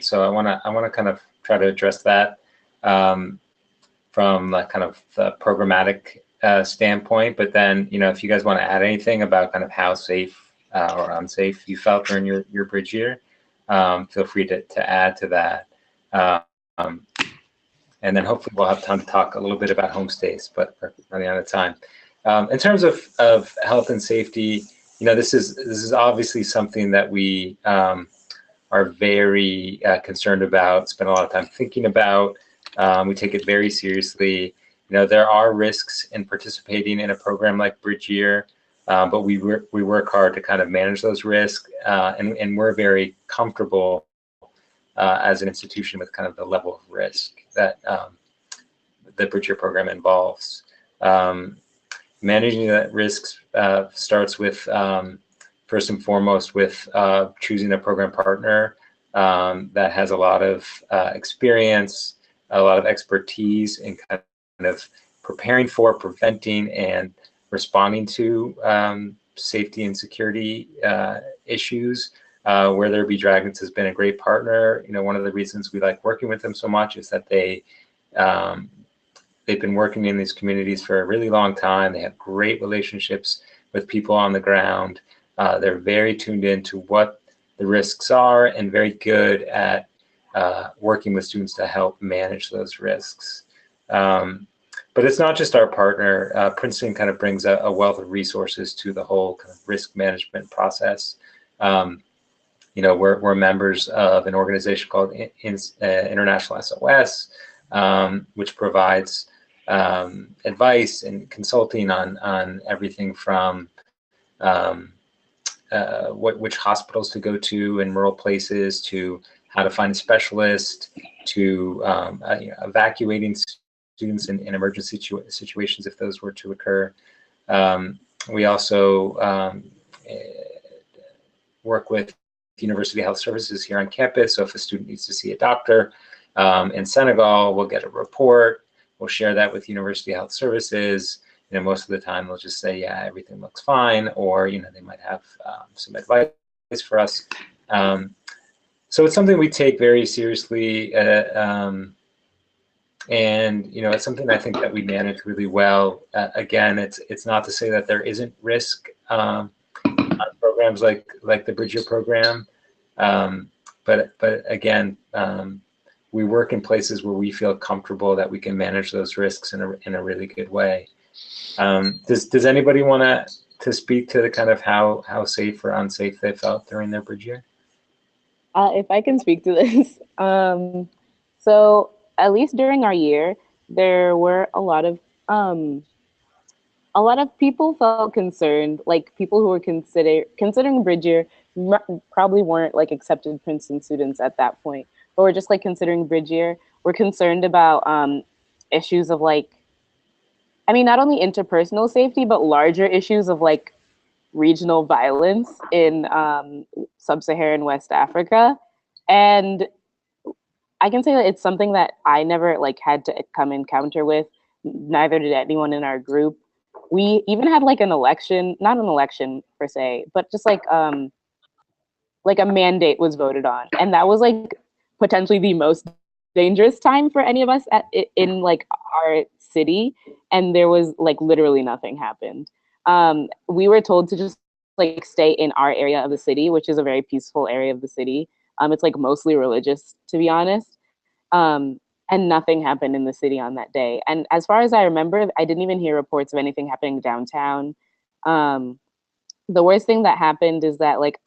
so I want to kind of try to address that from kind of the programmatic standpoint. But then, if you guys want to add anything about kind of how safe or unsafe you felt during your bridge year, feel free to add to that. And then hopefully we'll have time to talk a little bit about homestays, but we're running out of time. In terms of health and safety, this is obviously something that we are very concerned about, spend a lot of time thinking about. We take it very seriously. There are risks in participating in a program like Bridge Year, but we work hard to kind of manage those risks, and we're very comfortable as an institution with kind of the level of risk that the Bridge Year program involves. Managing that risks starts with, first and foremost, with choosing a program partner that has a lot of experience, a lot of expertise in kind of preparing for, preventing, and responding to safety and security issues. Where There Be Dragons has been a great partner. One of the reasons we like working with them so much is that they've been working in these communities for a really long time. They have great relationships with people on the ground. They're very tuned into what the risks are and very good at working with students to help manage those risks. But it's not just our partner. Princeton kind of brings a wealth of resources to the whole kind of risk management process. We're members of an organization called International SOS, which provides advice and consulting on everything from which hospitals to go to in rural places, to how to find a specialist, to evacuating students in emergency situations if those were to occur. We also work with University Health Services here on campus. So if a student needs to see a doctor in Senegal, we'll get a report. We'll share that with University Health Services. Most of the time they'll just say, yeah, everything looks fine, or they might have some advice for us. So it's something we take very seriously, and it's something I think that we manage really well. Again, it's not to say that there isn't risk on programs like the Bridge Year program, but again, we work in places where we feel comfortable that we can manage those risks in a really good way. Does anybody want to speak to the kind of how safe or unsafe they felt during their Bridge Year? If I can speak to this, so at least during our year, there were a lot of a lot of people felt concerned, like people who were considering Bridge Year probably weren't like accepted Princeton students at that point, but were just like considering Bridge Year. We're concerned about issues of like, I mean, not only interpersonal safety, but larger issues of like regional violence in sub-Saharan West Africa. And I can say that it's something that I never like had to come encounter with. Neither did anyone in our group. We even had like an election, not an election per se, but just like a mandate was voted on, and that was like potentially the most dangerous time for any of us in like our city, and there was like literally nothing happened. We were told to just like stay in our area of the city, which is a very peaceful area of the city. It's like mostly religious, to be honest. And nothing happened in the city on that day. And as far as I remember, I didn't even hear reports of anything happening downtown. The worst thing that happened is that like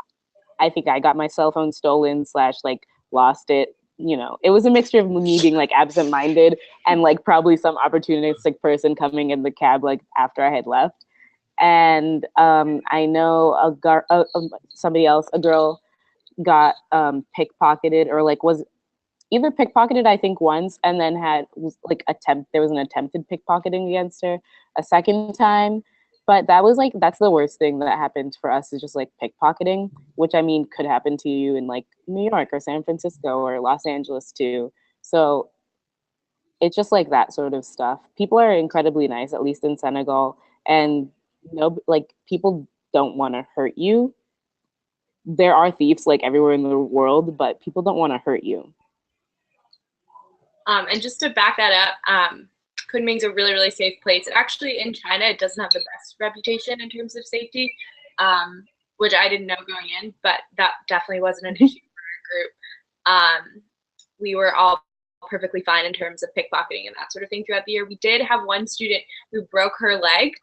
I think I got my cell phone stolen / like lost it. You know, it was a mixture of me being like absent-minded and like probably some opportunistic person coming in the cab like after I had left. And I know somebody else, a girl, got pickpocketed, or like was either pickpocketed, I think, once, and then there was an attempted pickpocketing against her a second time. But that's the worst thing that happened for us, is just like pickpocketing, which I mean could happen to you in like New York or San Francisco or Los Angeles too. So it's just like that sort of stuff. People are incredibly nice, at least in Senegal, and like people don't want to hurt you. There are thieves like everywhere in the world, but people don't want to hurt you. And just to back that up, Kunming's a really, really safe place. Actually, in China, it doesn't have the best reputation in terms of safety, which I didn't know going in, but that definitely wasn't an issue for our group. We were all perfectly fine in terms of pickpocketing and that sort of thing throughout the year. We did have one student who broke her leg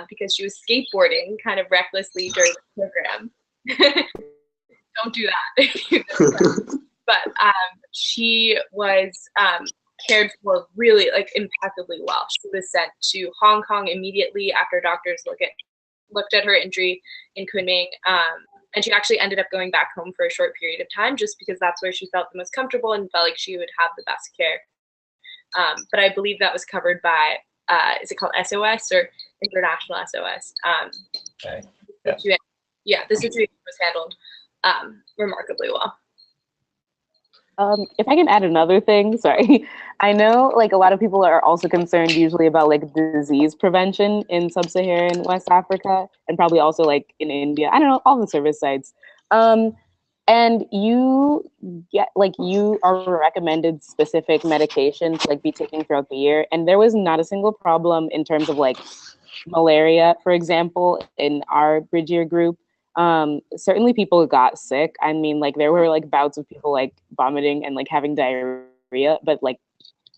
because she was skateboarding kind of recklessly during the program. Don't do that. But she was cared for really like impeccably well. She was sent to Hong Kong immediately after doctors looked at her injury in Kunming, and she actually ended up going back home for a short period of time just because that's where she felt the most comfortable and felt like she would have the best care. But I believe that was covered by is it called SOS or International SOS? Okay. Yeah, the situation was handled remarkably well. If I can add another thing, sorry. I know like a lot of people are also concerned usually about like disease prevention in sub-Saharan West Africa, and probably also like in India. I don't know, all the service sites. And you are recommended specific medications to like be taken throughout the year. And there was not a single problem in terms of like malaria, for example, in our Bridge Year group. Certainly people got sick. I mean, like there were like bouts of people like vomiting and like having diarrhea, but like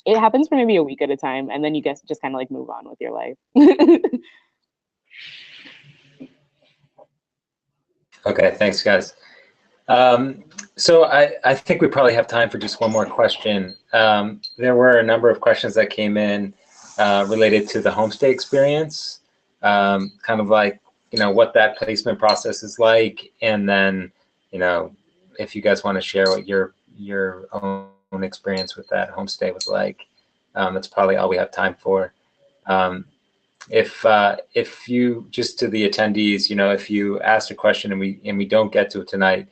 it happens for maybe a week at a time, and then you guys just kind of like move on with your life. Okay, thanks, guys. So I think we probably have time for just one more question. There were a number of questions that came in related to the homestay experience, kind of like, you know, what that placement process is like, and then, you know, if you guys want to share what your own experience with that homestay was like. That's probably all we have time for. If you, just to the attendees, you know, if you asked a question and we don't get to it tonight,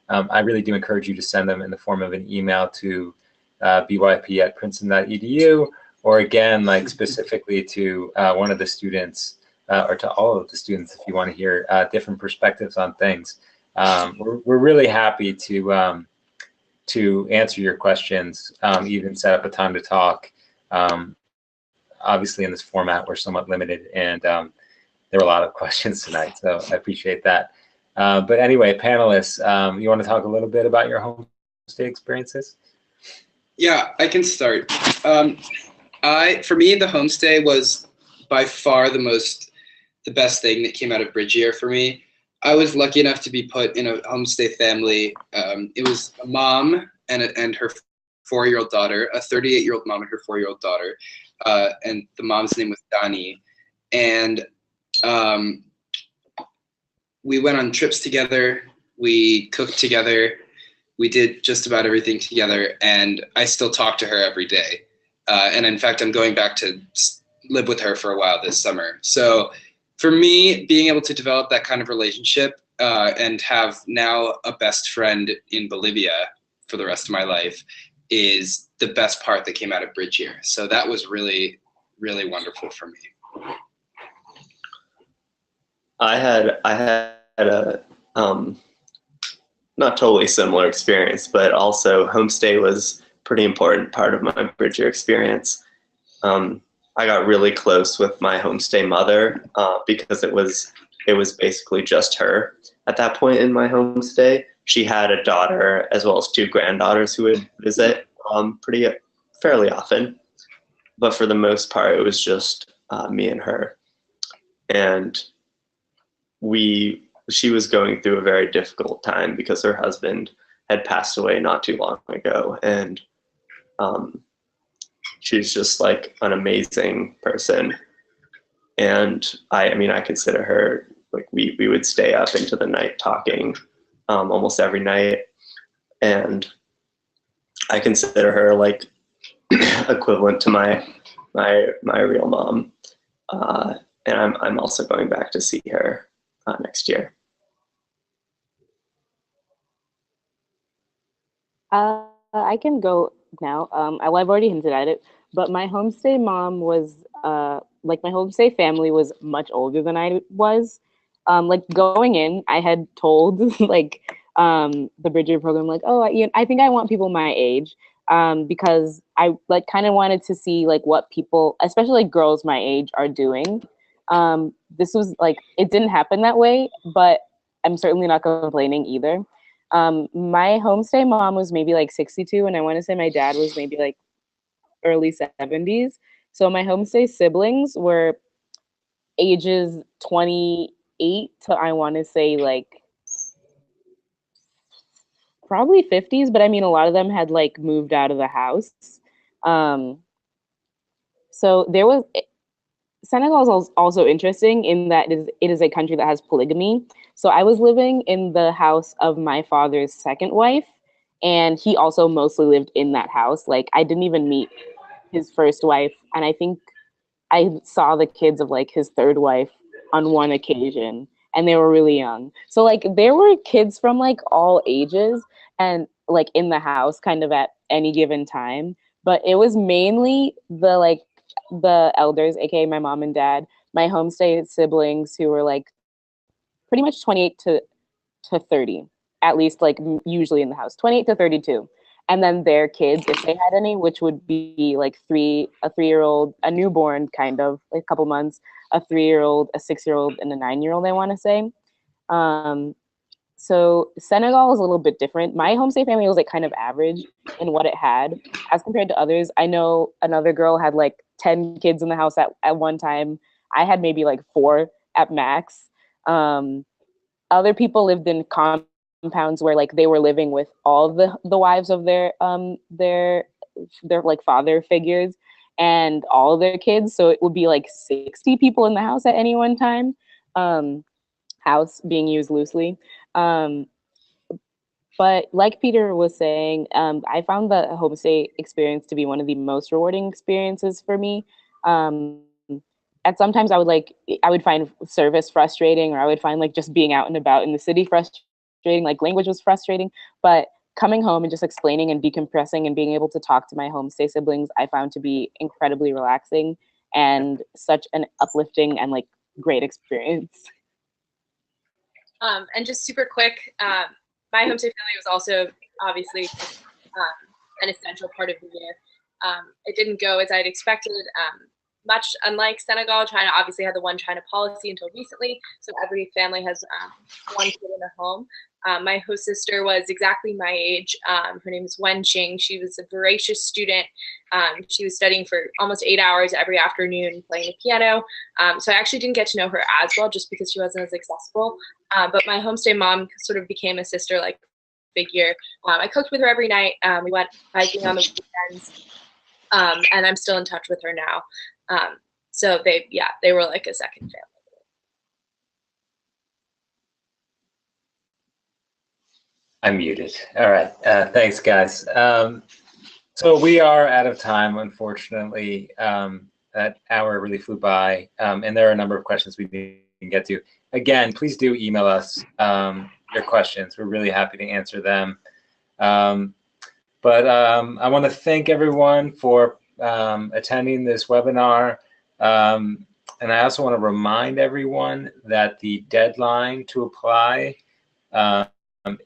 I really do encourage you to send them in the form of an email to byp@princeton.edu, or again, like specifically to one of the students or to all of the students if you want to hear different perspectives on things. We're really happy to answer your questions, even set up a time to talk. Obviously in this format, we're somewhat limited, and there were a lot of questions tonight, so I appreciate that. But anyway, panelists, you want to talk a little bit about your homestay experiences? Yeah, I can start. For me, the homestay was by far the best thing that came out of Bridge Year for me. I was lucky enough to be put in a homestay family. It was a mom and her 4-year-old daughter, a 38-year-old mom and her 4-year-old daughter. And the mom's name was Dani. and we went on trips together. We cooked together. We did just about everything together, and I still talk to her every day. And in fact, I'm going back to live with her for a while this summer. So for me, being able to develop that kind of relationship and have now a best friend in Bolivia for the rest of my life is the best part that came out of Bridge Year. So that was really, really wonderful for me. I had a not totally similar experience, but also homestay was a pretty important part of my Bridge Year experience. I got really close with my homestay mother because it was basically just her at that point in my homestay. She had a daughter as well as two granddaughters who would visit fairly often, but for the most part, it was just me and her. And she was going through a very difficult time because her husband had passed away not too long ago, and she's just like an amazing person. And I consider her, like, we would stay up into the night talking almost every night, and I consider her like equivalent to my real mom. And I'm also going back to see her next year. I can go now. I've already hinted at it, but my homestay mom was like, my homestay family was much older than I was. Like, going in, I had told like the Bridger program, like, oh, I think I want people my age, because I like kind of wanted to see like what people, especially like girls my age, are doing. This was like, it didn't happen that way, but I'm certainly not complaining either. My homestay mom was maybe like 62, and I want to say my dad was maybe like early 70s. So my homestay siblings were ages 28 to, I want to say, like probably 50s, but I mean, a lot of them had like moved out of the house. Um, so there was, Senegal is also interesting in that it is a country that has polygamy. So I was living in the house of my father's second wife, and he also mostly lived in that house. Like, I didn't even meet his first wife, and I think I saw the kids of like his third wife on one occasion, and they were really young. So like, there were kids from like all ages and like in the house kind of at any given time, but it was mainly the elders, aka my mom and dad, my homestay siblings, who were like pretty much 28 to 30, at least, like usually in the house, 28 to 32. And then their kids, if they had any, which would be like a 3-year-old, a newborn, kind of like a couple months, a 3-year-old, a 6-year-old, and a 9-year-old, I want to say. So Senegal is a little bit different. My homestay family was like kind of average in what it had as compared to others. I know another girl had like 10 kids in the house at one time. I had maybe like 4 at max. Other people lived in compounds where like they were living with all the wives of their like father figures and all of their kids. So it would be like 60 people in the house at any one time. House being used loosely. But like Peter was saying, I found the homestay experience to be one of the most rewarding experiences for me. And sometimes I would find service frustrating, or I would find like just being out and about in the city frustrating, like language was frustrating. But coming home and just explaining and decompressing and being able to talk to my homestay siblings, I found to be incredibly relaxing and such an uplifting and like great experience. And just super quick, my homestay family was also obviously an essential part of the year. It didn't go as I'd expected. Much unlike Senegal, China obviously had the one China policy until recently, so every family has one kid in a home. My host sister was exactly my age. Her name is Wen Qing. She was a voracious student. She was studying for almost 8 hours every afternoon, playing the piano. So I actually didn't get to know her as well just because she wasn't as accessible. But my homestay mom sort of became a sister-like figure. I cooked with her every night. We went hiking on the weekends, and I'm still in touch with her now. So they were like a second family. I'm muted. All right. Thanks, guys. So we are out of time, unfortunately. That hour really flew by, and there are a number of questions we can get to. Again, please do email us your questions. We're really happy to answer them. But I want to thank everyone for attending this webinar. And I also want to remind everyone that the deadline to apply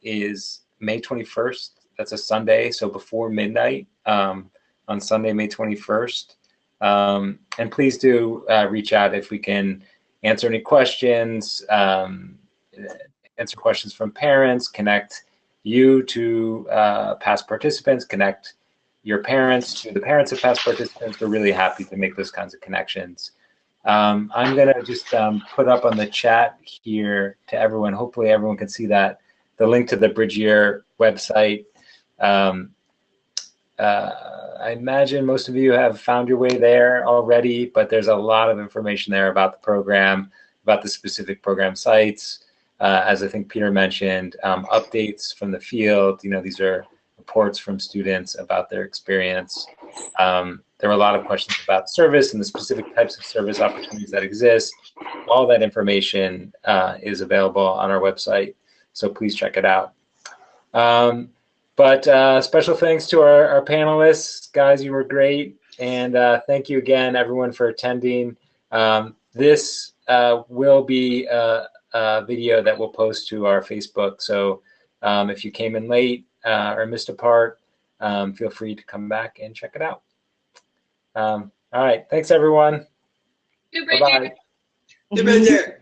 is May 21st. That's a Sunday, so before midnight on Sunday, May 21st. And please do reach out if we can answer any questions, answer questions from parents, connect you to past participants, connect your parents to the parents of past participants. We're really happy to make those kinds of connections. I'm going to just put up on the chat here to everyone. Hopefully everyone can see that, the link to the Bridgeyear website. I imagine most of you have found your way there already, but there's a lot of information there about the program, about the specific program sites. As I think Peter mentioned, updates from the field. These are reports from students about their experience. There were a lot of questions about service and the specific types of service opportunities that exist. All that information is available on our website, so please check it out. But special thanks to our panelists. Guys, you were great. And thank you again, everyone, for attending. This will be a video that we'll post to our Facebook. So if you came in late or missed a part, feel free to come back and check it out. All right. Thanks, everyone. Good Bridgeyear. Bye-bye. Good Bridgeyear.